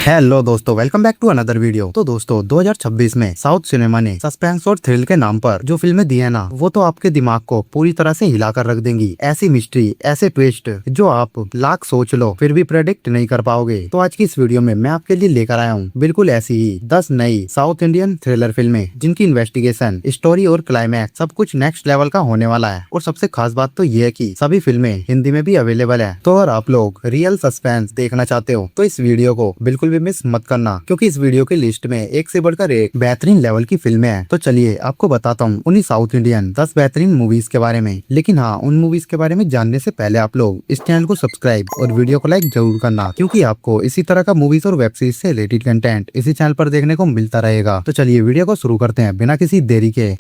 Hello दोस्तों, welcome back to another video. तो दोस्तों 2026 में साउथ सिनेमा ने सस्पेंस और थ्रिल के नाम पर जो फिल्में दी है ना, वो तो आपके दिमाग को पूरी तरह से हिलाकर रख देंगी। ऐसी मिस्ट्री, ऐसे ट्विस्ट जो आप लाख सोच लो फिर भी प्रेडिक्ट नहीं कर पाओगे। तो आज की इस वीडियो में मैं आपके लिए लेकर आया हूँ बिल्कुल ऐसी ही 10 नई साउथ इंडियन थ्रिलर फिल्में जिनकी इन्वेस्टिगेशन, स्टोरी और क्लाइमैक्स सब कुछ नेक्स्ट लेवल का होने वाला है। और सबसे खास बात तो ये है कि सभी फिल्में हिंदी में भी अवेलेबल है। तो अगर आप लोग रियल सस्पेंस देखना चाहते हो तो इस वीडियो को बिल्कुल भी मिस मत करना, क्योंकि इस वीडियो की लिस्ट में एक से बढ़कर एक बेहतरीन लेवल की फिल्में हैं। तो चलिए आपको बताता हूँ उन्हीं साउथ इंडियन 10 बेहतरीन मूवीज के बारे में। लेकिन हाँ, उन मूवीज के बारे में जानने से पहले आप लोग इस चैनल को सब्सक्राइब और वीडियो को लाइक जरूर करना, क्योंकि आपको इसी तरह का मूवीज और वेब सीरीज से रिलेटेड कंटेंट इसी चैनल पर देखने को मिलता रहेगा। तो चलिए वीडियो को शुरू करते हैं बिना किसी देरी के।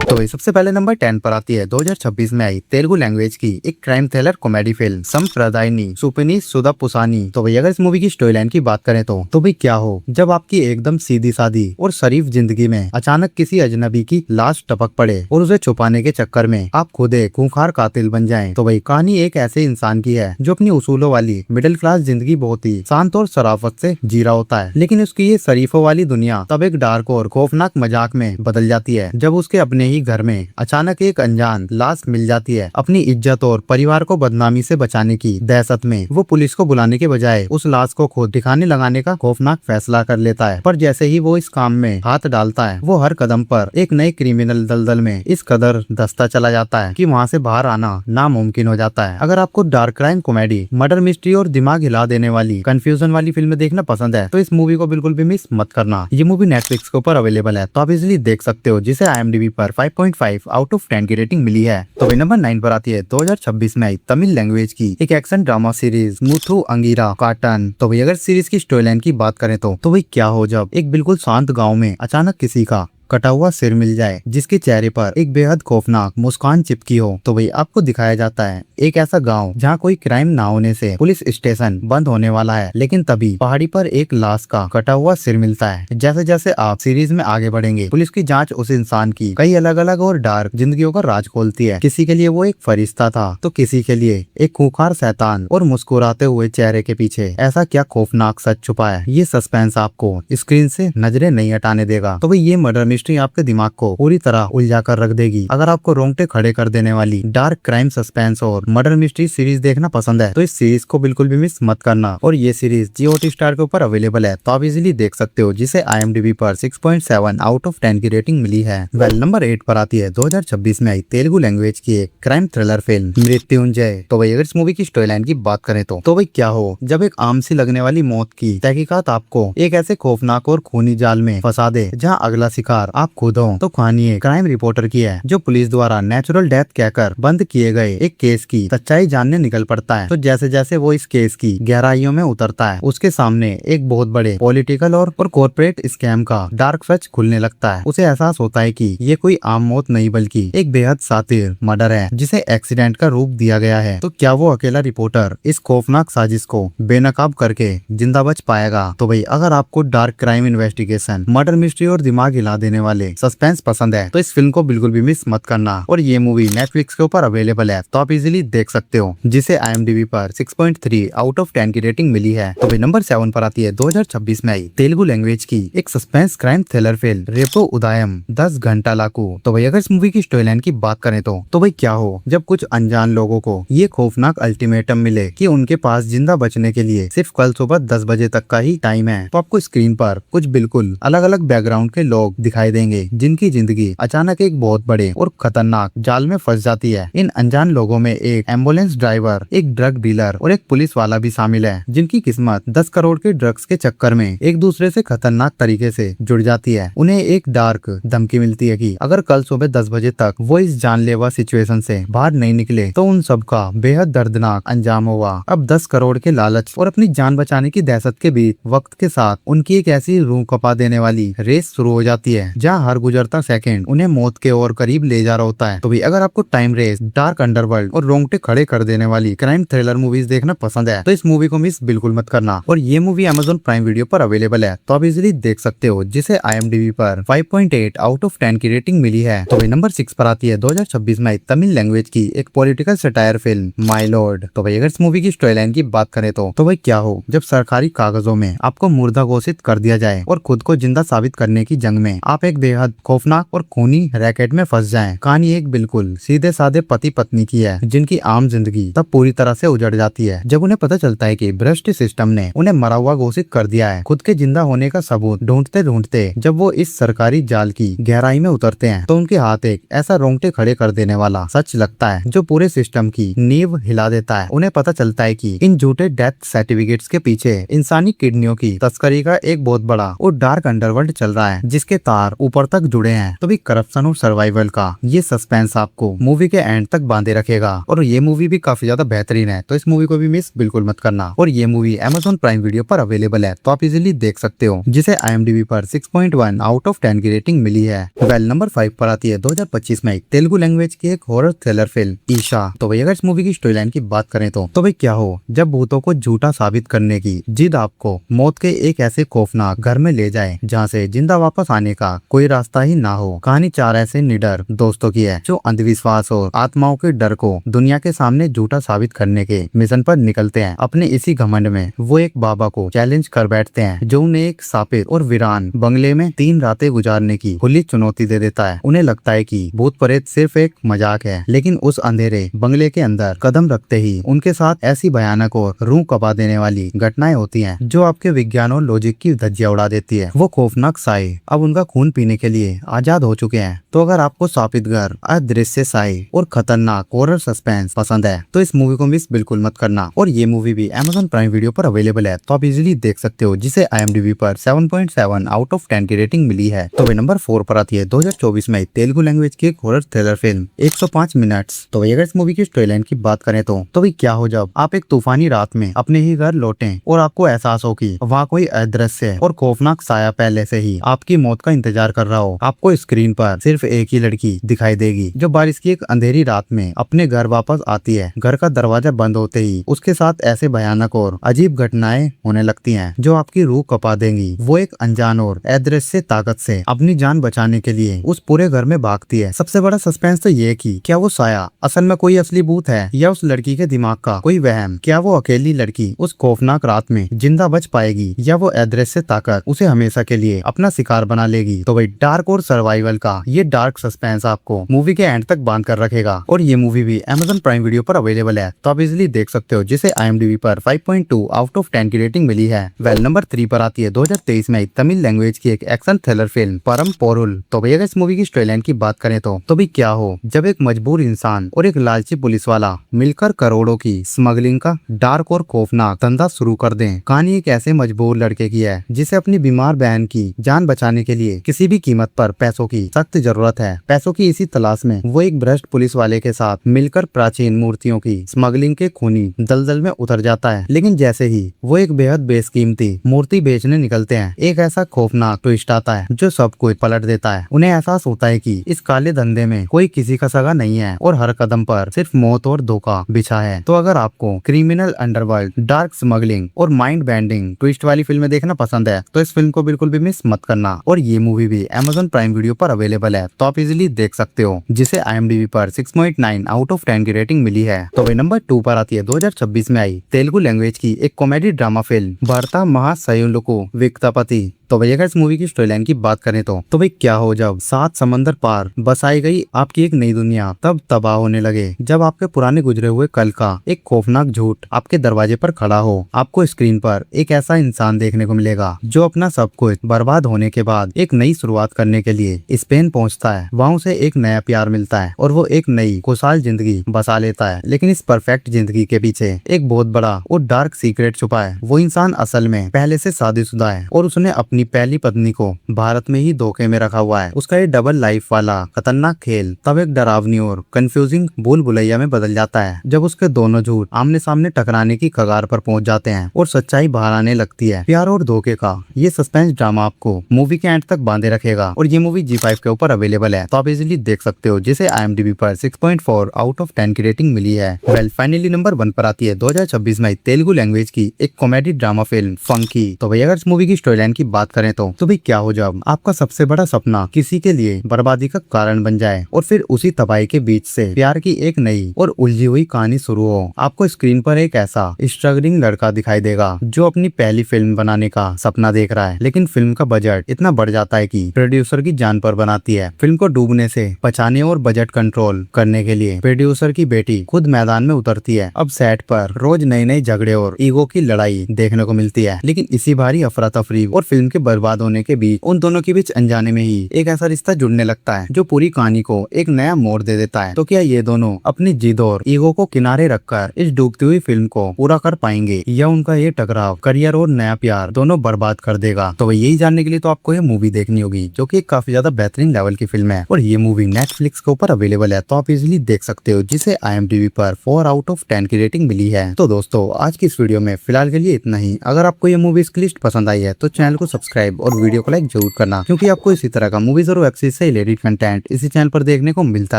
तो सबसे पहले नंबर 10 पर आती है 2026 में आई तेलुगु लैंग्वेज की एक क्राइम थ्रिलर कॉमेडी फिल्म संप्रदायनी सुपिनी सुधा पुसानी। तो भाई अगर इस मूवी की स्टोरी लाइन की बात करें तो भाई क्या हो जब आपकी एकदम सीधी सादी और शरीफ जिंदगी में अचानक किसी अजनबी की लाश टपक पड़े और उसे छुपाने के चक्कर में आप खुद एक खूंखार कातिल बन जाएं। तो भाई कहानी एक ऐसे इंसान की है जो अपनी उसूलों वाली मिडिल क्लास जिंदगी बहुत ही शांत और शराफत से जी रहा होता है, लेकिन उसकी ये शरीफों वाली दुनिया तब एक डार्क और खौफनाक मजाक में बदल जाती है जब उसके अपने ही घर में अचानक एक अनजान लाश मिल जाती है। अपनी इज्जत और परिवार को बदनामी से बचाने की दहशत में वो पुलिस को बुलाने के बजाय उस लाश को खुद ठिकाने लगाने का खौफनाक फैसला कर लेता है। पर जैसे ही वो इस काम में हाथ डालता है, वो हर कदम पर एक नए क्रिमिनल दलदल में इस कदर धंसता चला जाता है कि वहाँ से बाहर आना नामुमकिन हो जाता है। अगर आपको dark crime comedy, murder mystery और दिमाग हिला देने वाली कंफ्यूजन वाली फिल्में देखना पसंद है तो इस मूवी को बिल्कुल भी मिस मत करना। ये मूवी नेटफ्लिक्स के ऊपर अवेलेबल है तो आप इजिली देख सकते हो, जिसे IMDb पर 5.5 आउट ऑफ 10 की रेटिंग मिली है। तो भाई नंबर 9 पर आती है 2026 में आई तमिल लैंग्वेज की एक action drama series Muthu Angira cotton. तो भाई अगर सीरीज की स्टोरी लाइन की बात करें तो भाई क्या हो जब एक बिल्कुल शांत गांव में अचानक किसी का कटा हुआ सिर मिल जाए, जिसके चेहरे पर एक बेहद खौफनाक मुस्कान चिपकी हो। तो भाई आपको दिखाया जाता है एक ऐसा गांव जहां कोई क्राइम ना होने से पुलिस स्टेशन बंद होने वाला है, लेकिन तभी पहाड़ी पर एक लाश का कटा हुआ सिर मिलता है। जैसे जैसे आप सीरीज में आगे बढ़ेंगे, पुलिस की जांच उस इंसान की कई अलग अलग और डार्क जिंदगियों का राज खोलती है। किसी के लिए वो एक फरिश्ता था तो किसी के लिए एक खूंखार शैतान, और मुस्कुराते हुए चेहरे के पीछे ऐसा क्या खौफनाक सच छुपा है, ये सस्पेंस आपको स्क्रीन से नजरें नहीं हटाने देगा। तो भाई ये मर्डर मिस्ट्री आपके दिमाग को पूरी तरह उलझा कर रख देगी। अगर आपको रोंगटे खड़े कर देने वाली डार्क क्राइम, सस्पेंस और मर्डर मिस्ट्री सीरीज देखना पसंद है तो इस सीरीज को बिल्कुल भी मिस मत करना। और ये सीरीज जियो हॉटस्टार के ऊपर अवेलेबल है तो आप इजीली देख सकते हो, जिसे IMDb पर 6.7 आउट ऑफ 10 की रेटिंग मिली है। वेल नंबर 8 पर आती है 2026 में आई तेलुगु लैंग्वेज की एक क्राइम थ्रिलर फिल्म मृत्युंजय। तो भाई अगर इस मूवी की स्टोरी लाइन की बात करें तो भाई क्या हो जब एक आम सी लगने वाली मौत की तहकीकात आपको एक ऐसे खौफनाक और खूनी जाल में फंसा दे जहाँ अगला शिकार आप खुद हो। तो कहानी एक क्राइम रिपोर्टर की है जो पुलिस द्वारा नेचुरल डेथ कहकर बंद किए गए एक केस की सच्चाई जानने निकल पड़ता है। तो जैसे जैसे वो इस केस की गहराइयों में उतरता है, उसके सामने एक बहुत बड़े पॉलिटिकल और कॉर्पोरेट स्कैम का डार्क सच खुलने लगता है। उसे एहसास होता है कि ये कोई आम मौत नहीं बल्कि एक बेहद शातिर मर्डर है जिसे एक्सीडेंट का रूप दिया गया है। तो क्या वो अकेला रिपोर्टर इस खौफनाक साजिश को बेनकाब करके जिंदा बच पाएगा? तो भाई अगर आपको dark crime, investigation, murder mystery और दिमाग हिला देने वाले सस्पेंस पसंद है तो इस फिल्म को बिल्कुल भी मिस मत करना। और ये मूवी नेटफ्लिक्स के ऊपर अवेलेबल है तो आप इजीली देख सकते हो, जिसे IMDb पर 6.3 आउट ऑफ 10 की रेटिंग मिली है। तो भाई नंबर 7 पर आती है 2026 में आई तेलुगु लैंग्वेज की एक suspense crime thriller film Repu Udayam 10 घंटा लाकू। तो भाई अगर इस मूवी की स्टोरी लाइन की बात करें तो भाई क्या हो जब कुछ अनजान लोगों को ये खौफनाक अल्टीमेटम मिले कि उनके पास जिंदा बचने के लिए सिर्फ कल सुबह 10 बजे तक का ही टाइम है। तो आपको स्क्रीन पर कुछ बिल्कुल अलग अलग बैकग्राउंड के लोग दिखाई देंगे जिनकी जिंदगी अचानक एक बहुत बड़े और खतरनाक जाल में फंस जाती है। इन अनजान लोगों में एक एम्बुलेंस ड्राइवर, एक ड्रग डीलर और एक पुलिस वाला भी शामिल है, जिनकी किस्मत 10 करोड़ के ड्रग्स के चक्कर में एक दूसरे से खतरनाक तरीके से जुड़ जाती है। उन्हें एक डार्क धमकी मिलती है कि अगर कल सुबह 10 बजे तक वो इस जानलेवा सिचुएशन से बाहर नहीं निकले तो उन सबका बेहद दर्दनाक अंजाम होगा। अब 10 करोड़ के लालच और अपनी जान बचाने की दहशत के बीच वक्त के साथ उनकी एक ऐसी रूह कपा देने वाली रेस शुरू हो जाती है जहाँ हर गुजरता सेकंड उन्हें मौत के और करीब ले जा रहा होता है। तो भी अगर आपको टाइम रेस, डार्क अंडरवर्ल्ड और रोंगटे रोंगटे खड़े कर देने वाली क्राइम थ्रिलर मूवीज देखना पसंद है तो इस मूवी को मिस बिल्कुल मत करना। और ये मूवी Amazon प्राइम वीडियो पर अवेलेबल है तो आप इजिली देख सकते हो, जिसे IMDb पर 5.8 आउट ऑफ 10 की रेटिंग मिली है। तो भाई नंबर 6 पर आती है 2026 में तमिल लैंग्वेज की एक political satire film my Lord. तो भाई अगर इस मूवी की स्टोरी लाइन की बात करें तो भाई क्या हो जब सरकारी कागजों में आपको मुर्दा घोषित कर दिया जाए और खुद को जिंदा साबित करने की जंग में आप एक बेहद खौफनाक और खूनी रैकेट में फंस जाएं। कहानी एक बिल्कुल सीधे साधे पति पत्नी की है जिनकी आम जिंदगी तब पूरी तरह से उजड़ जाती है जब उन्हें पता चलता है कि भ्रष्ट सिस्टम ने उन्हें मरा हुआ घोषित कर दिया है। खुद के जिंदा होने का सबूत ढूंढते ढूंढते जब वो इस सरकारी जाल की गहराई में उतरते हैं तो उनके हाथ एक ऐसा रोंगटे खड़े कर देने वाला सच लगता है जो पूरे सिस्टम की नींव हिला देता है। उन्हें पता चलता है कि इन झूठे डेथ सर्टिफिकेट्स के पीछे इंसानी किडनियों की तस्करी का एक बहुत बड़ा और डार्क अंडरवर्ल्ड चल रहा है जिसके तार ऊपर तक जुड़े हैं। तो भी करप्शन और सर्वाइवल का ये सस्पेंस आपको मूवी के एंड तक बांधे रखेगा और ये मूवी भी काफी ज्यादा बेहतरीन है तो इस मूवी को भी मिस बिल्कुल मत करना। और ये मूवी Amazon प्राइम वीडियो पर अवेलेबल है तो आप इजिली देख सकते हो, जिसे IMDb पर 6.1 आउट ऑफ 10 की रेटिंग मिली है। वेल नंबर 5 पर आती है 2025 में तेलुगु लैंग्वेज की एक हॉरर थ्रिलर फिल्म ईशा। तो भाई अगर इस मूवी की स्टोरी लाइन की बात करें तो भाई क्या हो जब भूतों को झूठा साबित करने की जिद आपको मौत के एक ऐसे खौफनाक घर में ले जाए जहाँ से जिंदा वापस आने का कोई रास्ता ही ना हो। कहानी 4 ऐसे निडर दोस्तों की है जो अंधविश्वास और आत्माओं के डर को दुनिया के सामने झूठा साबित करने के मिशन पर निकलते हैं। अपने इसी घमंड में वो एक बाबा को चैलेंज कर बैठते हैं जो उन्हें एक सापित और वीरान बंगले में 3 रातें गुजारने की खुली चुनौती दे देता है। उन्हें लगता है कि भूत प्रेत सिर्फ एक मजाक है, लेकिन उस अंधेरे बंगले के अंदर कदम रखते ही उनके साथ ऐसी भयानक और रूह कपा देने वाली घटनाएं होती हैं जो आपके विज्ञान और लॉजिक की धज्जियां उड़ा देती है। वो खौफनाक साए अब उनका खून पीने के लिए आजाद हो चुके हैं। तो अगर आपको सापित घर, अदृश्य साए और खतरनाक हॉरर सस्पेंस पसंद है तो इस मूवी को मिस बिल्कुल मत करना। और ये मूवी भी Amazon प्राइम वीडियो पर अवेलेबल है तो आप इजिली देख सकते हो, जिसे IMDb पर 7.7 आउट ऑफ 10 की रेटिंग मिली है। तो नंबर 4 पर आती है 2024 में तेलुगु लैंग्वेज की एक हॉरर थ्रिलर फिल्म 105 मिनट्स। तो अगर इस मूवी की स्टोरी लाइन की बात करें तो भाई क्या हो जब आप एक तूफानी रात में अपने ही घर लौटें और आपको एहसास हो कि वहाँ कोई अदृश्य और खौफनाक साया पहले से ही आपकी मौत का इंतजार कर रहा हो। आपको स्क्रीन पर सिर्फ एक ही लड़की दिखाई देगी जो बारिश की एक अंधेरी रात में अपने घर वापस आती है। घर का दरवाजा बंद होते ही उसके साथ ऐसे भयानक और अजीब घटनाएं होने लगती हैं जो आपकी रूह कपा देंगी। वो एक अनजान और अदृश्य ताकत से अपनी जान बचाने के लिए उस पूरे घर में भागती है। सबसे बड़ा सस्पेंस तो ये कि क्या वो साया असल में कोई असली भूत है या उस लड़की के दिमाग का कोई वहम। क्या वो अकेली लड़की उस खौफनाक रात में जिंदा बच पाएगी या वो अदृश्य ताकत उसे हमेशा के लिए अपना शिकार बना लेगी। तो भाई डार्क और सर्वाइवल का ये डार्क सस्पेंस आपको मूवी के एंड तक बांध कर रखेगा। और ये मूवी भी Amazon प्राइम वीडियो पर अवेलेबल है तो आप इजिली देख सकते हो, जिसे IMDb पर 5.2 आउट ऑफ 10 की रेटिंग मिली है। वेल नंबर 3 पर आती है 2023 में तमिल लैंग्वेज की एक एक्शन थ्रिलर फिल्म परम पोरुल। तो भैया इस मूवी की स्टोरी लाइन की बात करें तो भी क्या हो जब एक मजबूर इंसान और एक लालची पुलिस वाला मिलकर करोड़ों की स्मगलिंग का डार्क और खौफनाक धंधा शुरू कर दें। कहानी एक ऐसे मजबूर लड़के की है जिसे अपनी बीमार बहन की जान बचाने के लिए किसी भी कीमत पर पैसों की सख्त जरूरत है। पैसों की इसी तलाश में वो एक भ्रष्ट पुलिस वाले के साथ मिलकर प्राचीन मूर्तियों की स्मगलिंग के खूनी दलदल में उतर जाता है। लेकिन जैसे ही वो एक बेहद बेशकीमती मूर्ति बेचने निकलते हैं, एक ऐसा खौफनाक ट्विस्ट आता है जो सब कुछ पलट देता है। उन्हें एहसास होता है कि इस काले धंधे में कोई किसी का सगा नहीं है और हर कदम पर सिर्फ मौत और धोखा बिछा है। तो अगर आपको क्रिमिनल अंडरवर्ल्ड, डार्क स्मगलिंग और माइंड बेंडिंग ट्विस्ट वाली फिल्में देखना पसंद है तो इस फिल्म को बिल्कुल भी मिस मत करना। और ये मूवी भी Amazon प्राइम वीडियो पर अवेलेबल है तो आप इजिली देख सकते हो, जिसे IMDb पर 6.9 आउट ऑफ 10 की रेटिंग मिली है। तो भाई नंबर 2 पर आती है 2026 में आई तेलुगु लैंग्वेज की एक कॉमेडी ड्रामा फिल्म भरता महासयुलुकु विक्तापति। तो भैया इस मूवी की स्टोरी लाइन की बात करें तो भाई क्या हो जब 7 समंदर पार बसाई गई आपकी एक नई दुनिया तब तबाह होने लगे जब आपके पुराने गुजरे हुए कल का एक खौफनाक झूठ आपके दरवाजे पर खड़ा हो। आपको स्क्रीन पर एक ऐसा इंसान देखने को मिलेगा जो अपना सब कुछ बर्बाद होने के बाद एक नई शुरुआत करने के लिए स्पेन पहुंचता है। वहाँ उसे एक नया प्यार मिलता है और वो एक नई खुशहाल जिंदगी बसा लेता है। लेकिन इस परफेक्ट जिंदगी के पीछे एक बहुत बड़ा और डार्क सीक्रेट छुपा है। वो इंसान असल में पहले से शादीशुदा है और उसने अपनी अपनी पहली पत्नी को भारत में ही धोखे में रखा हुआ है। उसका ये डबल लाइफ वाला खतरनाक खेल तब एक डरावनी और कंफ्यूजिंग भूल भुलैया में बदल जाता है जब उसके दोनों झूठ आमने सामने टकराने की कगार पर पहुंच जाते हैं और सच्चाई बाहर आने लगती है। प्यार और धोखे का ये सस्पेंस ड्रामा आपको मूवी के एंड तक बांधे रखेगा और ये मूवी G5 के ऊपर अवेलेबल है, तो आप इजीली देख सकते हो, जिसे IMDb पर 6.4 आउट ऑफ 10 की रेटिंग मिली है। वेल फाइनली नंबर 1 पर आती है 2026 में तेलुगु लैंग्वेज की एक कॉमेडी ड्रामा फिल्म फंकी। तो भाई अगर इस मूवी की स्टोरी लाइन की बात करें तो भाई क्या हो जब आपका सबसे बड़ा सपना किसी के लिए बर्बादी का कारण बन जाए और फिर उसी तबाही के बीच से प्यार की एक नई और उलझी हुई कहानी शुरू हो। आपको स्क्रीन पर एक ऐसा स्ट्रगलिंग लड़का दिखाई देगा जो अपनी पहली फिल्म बनाने का सपना देख रहा है, लेकिन फिल्म का बजट इतना बढ़ जाता है कि प्रोड्यूसर की जान पर बनाती है। फिल्म को डूबने से बचाने और बजट कंट्रोल करने के लिए प्रोड्यूसर की बेटी खुद मैदान में उतरती है। अब सेट पर रोज नए नए झगड़े और ईगो की लड़ाई देखने को मिलती है, लेकिन इसी भारी अफरा तफरी और फिल्म के बर्बाद होने के बीच उन दोनों के बीच अनजाने में ही एक ऐसा रिश्ता जुड़ने लगता है जो पूरी कहानी को एक नया मोड़ दे देता है। तो क्या ये दोनों अपनी जिद और ईगो को किनारे रखकर इस डूबती हुई फिल्म को पूरा कर पाएंगे या उनका ये टकराव करियर और नया प्यार दोनों बर्बाद कर देगा? तो यही जानने के लिए तो आपको ये मूवी देखनी होगी, जो कि काफी ज्यादा बेहतरीन लेवल की फिल्म है और ये मूवी नेटफ्लिक्स के ऊपर अवेलेबल है, तो आप इजीली देख सकते हो, जिसे IMDb पर 4 आउट ऑफ 10 की रेटिंग मिली है। तो दोस्तों आज की इस वीडियो में फिलहाल के लिए इतना ही। अगर आपको ये मूवीज की लिस्ट पसंद आई है तो चैनल को सब्सक्राइब और वीडियो को लाइक जरूर करना, क्योंकि आपको इसी तरह का मूवीज और वेब सीरीज से रिलेटेड कंटेंट इसी चैनल पर देखने को मिलता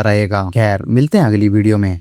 रहेगा। खैर मिलते हैं अगली वीडियो में।